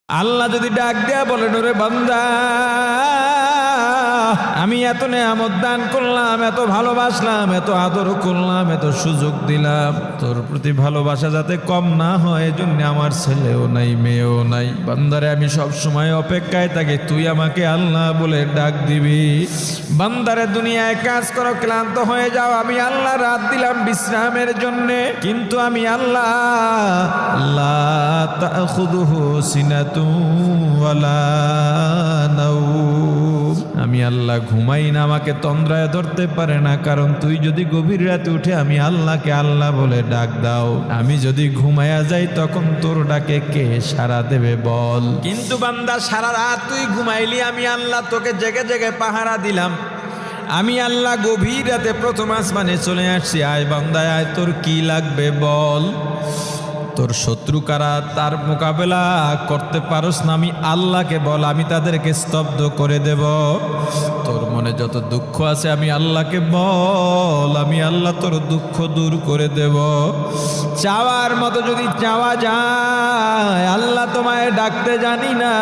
আল্লাহ যদি ডাক দেয়া বলেন, ওরে বান্দা, আমি এত নেয়ামত দান করলাম, এত ভালোবাসলাম, এত আদর করলাম, এত সুযোগ দিলাম, তোর প্রতি ভালোবাসা যাতে কম না হয় এজন্য আমার ছেলেও নাই, মেয়েও নাই। বান্দারে আমি সব সময় অপেক্ষায় থাকি তুই আমাকে আল্লাহ বলে ডাক দিবি। বান্দারে দুনিয়ায় কাজ করো, ক্লান্ত হয়ে যাও, আমি আল্লাহ রাত দিলাম বিশ্রামের জন্য, কিন্তু আমি আল্লাহ লা তাখুযুহু সিনাতুন ওয়ালা নাওম, আমি আল্লাহ ঘুমাই না, আমাকে তন্দ্রায় ধরতে পারে না। কারণ তুই যদি গভীর রাতে উঠে আমি আল্লাহকে আল্লাহ বলে ডাক দাও, আমি যদি ঘুমায়া যাই তখন তোর ডাকে কে সাড়া দেবে বল? কিন্তু বান্দা সারা রাত তুই ঘুমাইলি, আমি আল্লাহ তোকে জেগে জেগে পাহারা দিলাম। আমি আল্লাহ গভীর রাতে প্রথম আসমানে চলে আসছি, আয় বান্দা আয়, তোর কি লাগবে বল? তোর শত্রু কারা, তার মোকাবেলা করতে পারোস না, আমি আল্লাহকে বল, আমি তাদেরকে স্তব্ধ করে দেব। তোর মনে যত দুঃখ আছে আমি আল্লাহকে বল, আমি আল্লাহ তোর দুঃখ দূর করে দেব। চাওয়ার মতো যদি চাওয়া যায়, আল্লাহ তোমায় ডাকতে জানি না,